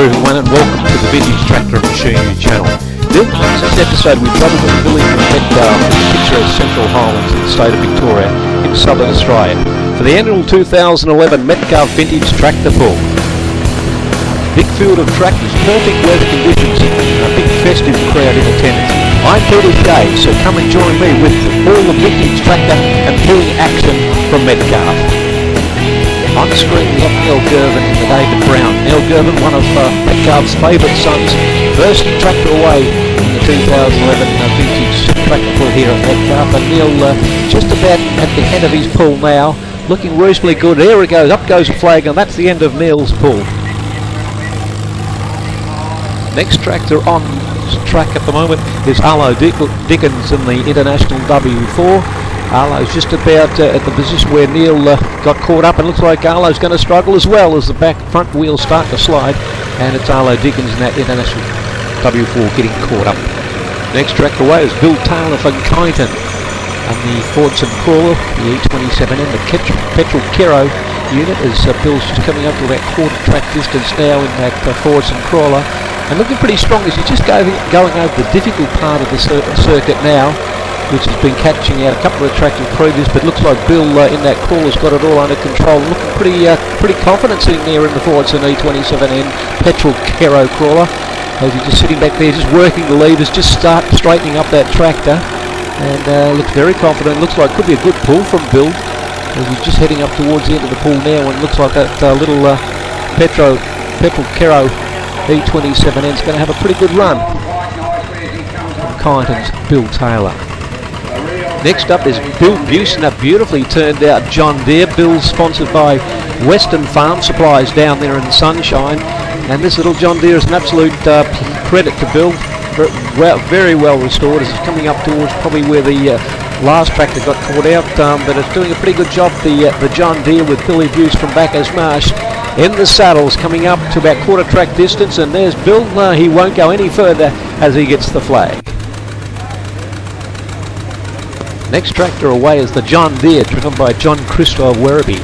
everyone, and welcome to the Vintage Tractor and Machinery channel. In this episode we travel to the village of Metcalfe in the picturesque Central Highlands in the state of Victoria in southern Australia for the annual 2011 Metcalfe Vintage Tractor Pull. Big field of tractors, perfect weather conditions, and a big festive crowd in attendance. I'm Peter Day, so come and join me with all the vintage tractor and pulling action from Metcalfe. On the screen we have Neil Gervin and David Brown. Neil Gervin, one of Metcalfe's favourite sons, first tractor away in the 2011 Vintage Tractor Pull here at Metcalfe. And Neil just about at the end of his pull now, looking reasonably good. There he goes, up goes the flag, and that's the end of Neil's pull. Next tractor on track at the moment is Arlo Dickens in the International W4. Arlo's just about at the position where Neil got caught up, and looks like Arlo's going to struggle as well as the front wheels start to slide, and it's Arlo Dickens in that International W4 getting caught up. Next tractor away is Bill Taylor from Kyneton and the Fordson crawler, the E27N, the petrol Kero unit, as Bill's just coming up to about quarter track distance now in that Fordson crawler, and looking pretty strong as he's just going over the difficult part of the circuit now, which has been catching out a couple of tractors previous, but looks like Bill in that crawler's got it all under control. Looking pretty confident sitting there in the Fordson E27N petrol Kero crawler, as he's just sitting back there, just working the levers, just straightening up that tractor, and looks very confident. Looks like could be a good pull from Bill, as he's just heading up towards the end of the pull now, and looks like that little petrol Kero E27N is going to have a pretty good run. Kyneton's Bill Taylor. Next up is Bill Busson, a beautifully turned out John Deere. Bill's sponsored by Western Farm Supplies down there in the sunshine, and this little John Deere is an absolute credit to Bill. Very well restored, as it's coming up towards probably where the last tractor got caught out, but it's doing a pretty good job, the John Deere, with Billy Buse from Bacchus Marsh in the saddles, coming up to about quarter track distance, and there's Bill. He won't go any further as he gets the flag. Next tractor away is the John Deere, driven by John Christo of Werribee.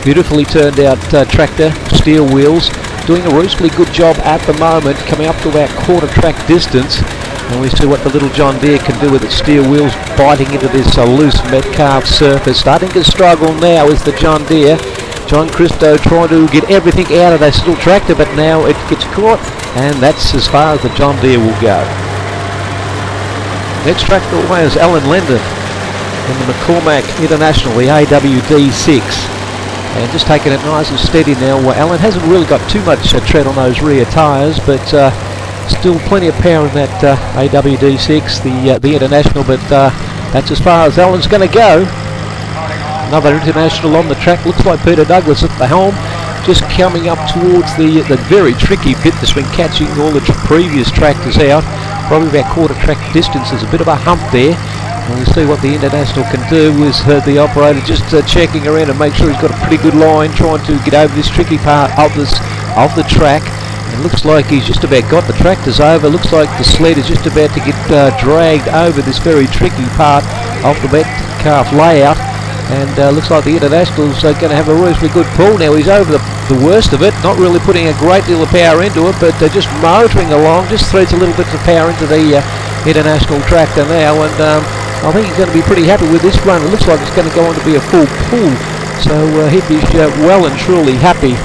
Beautifully turned out tractor, steel wheels, doing a reasonably good job at the moment, coming up to about quarter track distance. And we see what the little John Deere can do with its steel wheels, biting into this loose Metcalfe surface. Starting to struggle now is the John Deere. John Christo trying to get everything out of this little tractor, but now it gets caught, and that's as far as the John Deere will go. Next tractor away is Alan Lendon in the McCormack International, the AWD6, and just taking it nice and steady now. Well, Alan hasn't really got too much tread on those rear tyres, but still plenty of power in that AWD6, the International, but that's as far as Alan's going to go. Another International on the track, looks like Peter Douglas at the helm, just coming up towards the very tricky bit that's been catching all the previous tractors out, probably about quarter track distance. There's a bit of a hump there. And we'll see what the International can do. With the operator just checking around and make sure he's got a pretty good line, trying to get over this tricky part of the track. And looks like he's just about got the tractors over. Looks like the sled is just about to get dragged over this very tricky part of the Metcalfe layout. And looks like the International's going to have a reasonably good pull now. He's over the worst of it, not really putting a great deal of power into it, but just motoring along, just threads a little bit of power into the International tractor now, and I think he's going to be pretty happy with this run. It looks like it's going to go on to be a full pull, so he'd be well and truly happy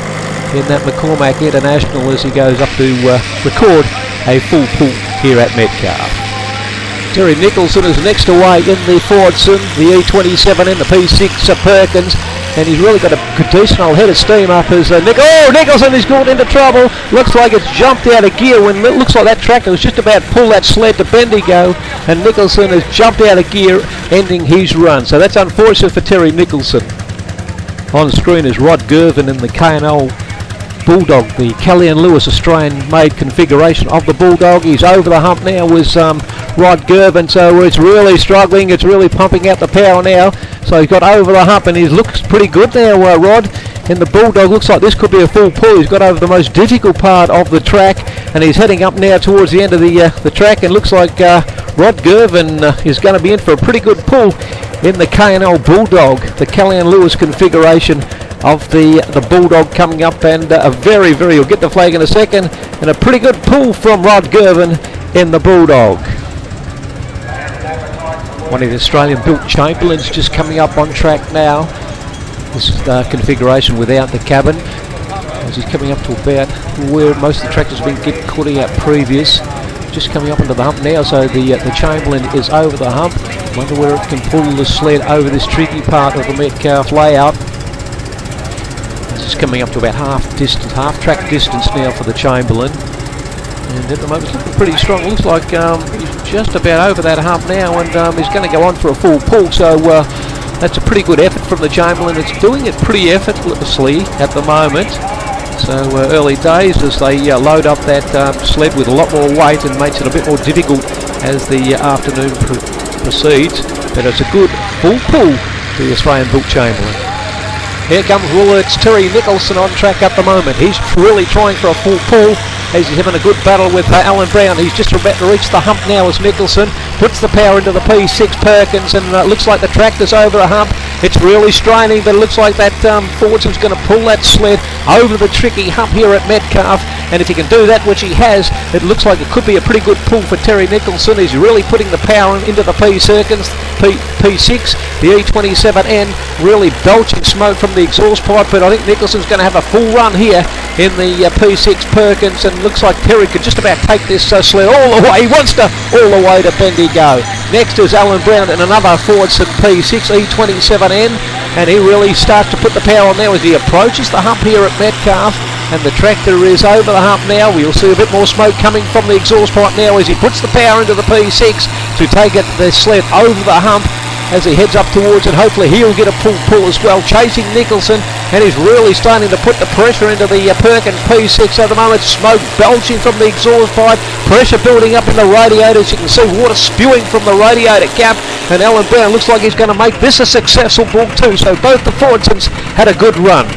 in that McCormack International as he goes up to record a full pull here at Metcalfe. Terry Nicholson is next away in the Fordson, the E27 and the P6 Perkins, and he's really got a decent old head of steam up as Nicholson is caught into trouble. Looks like it's jumped out of gear when it looks like that tractor was just about to pull that sled to Bendigo, and Nicholson has jumped out of gear, ending his run. So that's unfortunate for Terry Nicholson. On the screen is Rod Gervin in the K&L Bulldog, the Kelly and Lewis Australian-made configuration of the Bulldog. He's over the hump now with Rod Gervin, so it's really struggling. It's really pumping out the power now. So he's got over the hump, and he looks pretty good now, Rod. In the Bulldog, looks like this could be a full pull. He's got over the most difficult part of the track, and he's heading up now towards the end of the track, and looks like Rod Gervin is going to be in for a pretty good pull in the K&L Bulldog, the Kelly and Lewis configuration of the Bulldog coming up, and a very, you'll get the flag in a second, and a pretty good pull from Rod Gervin in the Bulldog. One of the Australian-built Chamberlains just coming up on track now. This is the configuration without the cabin, as he's coming up to about where most of the tractors have been cutting out previous. Just coming up into the hump now, so the Chamberlain is over the hump. Wonder where it can pull the sled over this tricky part of the Metcalfe layout. It's just coming up to about half track distance now for the Chamberlain. And at the moment it's looking pretty strong. Looks like he's just about over that hump now, and he's going to go on for a full pull. So that's a pretty good effort from the Chamberlain. It's doing it pretty effortlessly at the moment. So early days as they load up that sled with a lot more weight, and makes it a bit more difficult as the afternoon proceeds. But it's a good full pull to the Australian-built Chamberlain. Here comes Woolworth's Terry Nicholson on track at the moment. He's really trying for a full pull as he's having a good battle with Alan Brown. He's just about to reach the hump now as Nicholson puts the power into the P6 Perkins, and looks like the tractor's over a hump. It's really straining, but it looks like that Fordson's going to pull that sled over the tricky hump here at Metcalfe. And if he can do that, which he has, it looks like it could be a pretty good pull for Terry Nicholson. He's really putting the power into the P6, the E27N, really belching smoke from the exhaust pipe. But I think Nicholson's going to have a full run here in the P6 Perkins, and looks like Terry could just about take this sled all the way. He wants to all the way to Bendigo. Next is Alan Brown in another Fordson P6 E27N, and he really starts to put the power on now as he approaches the hump here at Metcalfe. And the tractor is over the hump now. We'll see a bit more smoke coming from the exhaust pipe now as he puts the power into the P6 to take the sled over the hump as he heads up towards it. Hopefully he'll get a pull as well, chasing Nicholson, and he's really starting to put the pressure into the Perkins P6 at the moment. Smoke belching from the exhaust pipe, pressure building up in the radiators. You can see water spewing from the radiator cap, and Alan Brown looks like he's going to make this a successful pull too. So both the Fordsons had a good run.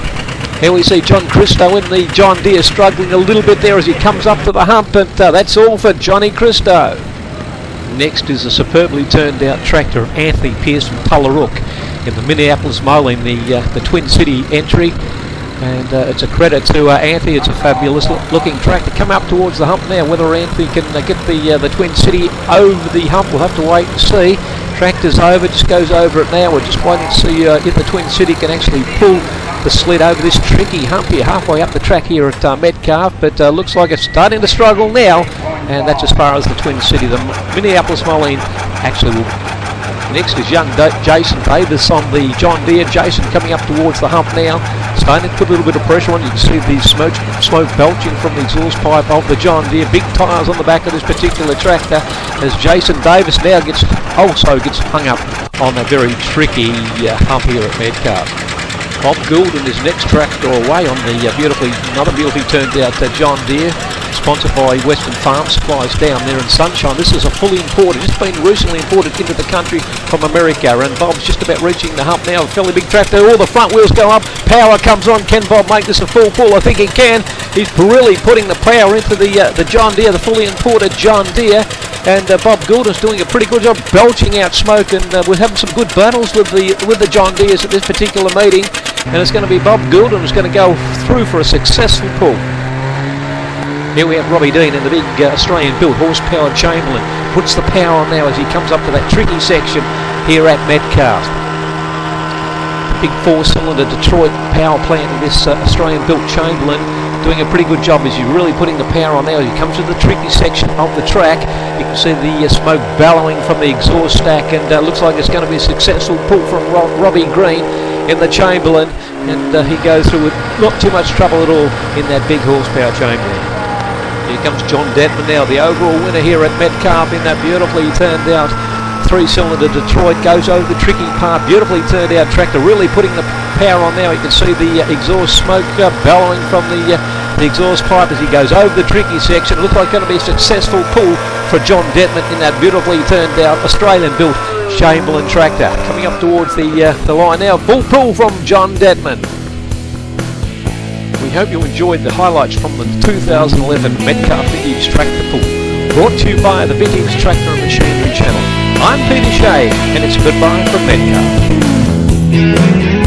Here we see John Christo in the John Deere struggling a little bit there as he comes up to the hump, but that's all for Johnny Christo. Next is a superbly turned out tractor of Anthony Pearce from Tullarook in the Minneapolis Moline, the Twin City entry. And it's a credit to Anthony. It's a fabulous looking tractor. Come up towards the hump now. Whether Anthony can get the Twin City over the hump, we'll have to wait and see. Tractor's over, just goes over it now. We're just waiting to see if the Twin City can actually pull the sled over this tricky hump here halfway up the track here at Metcalfe, but looks like it's starting to struggle now, and that's as far as the Twin City. The Minneapolis Moline actually will. Next is young Jason Davis on the John Deere. Jason coming up towards the hump now, starting to put a little bit of pressure on. You can see the smoke belching from the exhaust pipe of the John Deere. Big tyres on the back of this particular tractor as Jason Davis now gets hung up on a very tricky hump here at Metcalfe. Bob Gould and his next tractor away on the another beautifully turned out John Deere, sponsored by Western Farm Supplies down there in Sunshine. This is a fully imported, just been recently imported into the country from America, and Bob's just about reaching the hump now. A fairly big tractor, all the front wheels go up, power comes on. Can Bob make this a full pull? I think he can. He's really putting the power into the John Deere, the fully imported John Deere. And Bob Goulden's doing a pretty good job belching out smoke, and we're having some good battles with the John Deeres at this particular meeting, and it's going to be Bob Goulden who's going to go through for a successful pull. Here we have Robbie Dean in the big Australian-built horsepower Chamberlain. Puts the power on now as he comes up to that tricky section here at Metcalfe. Big four-cylinder Detroit power plant in this Australian-built Chamberlain, doing a pretty good job as you're really putting the power on now. As you come to the tricky section of the track, you can see the smoke bellowing from the exhaust stack, and looks like it's going to be a successful pull from Robbie Green in the Chamberlain, and he goes through with not too much trouble at all in that big horsepower Chamberlain. Here comes John Detman now, the overall winner here at Metcalfe in that beautifully turned out three-cylinder Detroit. Goes over the tricky part, beautifully turned out tractor, really putting the power on now. You can see the exhaust smoke bellowing from the exhaust pipe as he goes over the tricky section. It looks like it's going to be a successful pull for John Detman in that beautifully turned out Australian-built Chamberlain tractor. Coming up towards the line now, full pull from John Detman. We hope you enjoyed the highlights from the 2011 Metcalfe Vintage Tractor Pull, brought to you by the Vintage Tractor and Machinery channel. I'm Peter Shea, and it's goodbye from Metcalfe.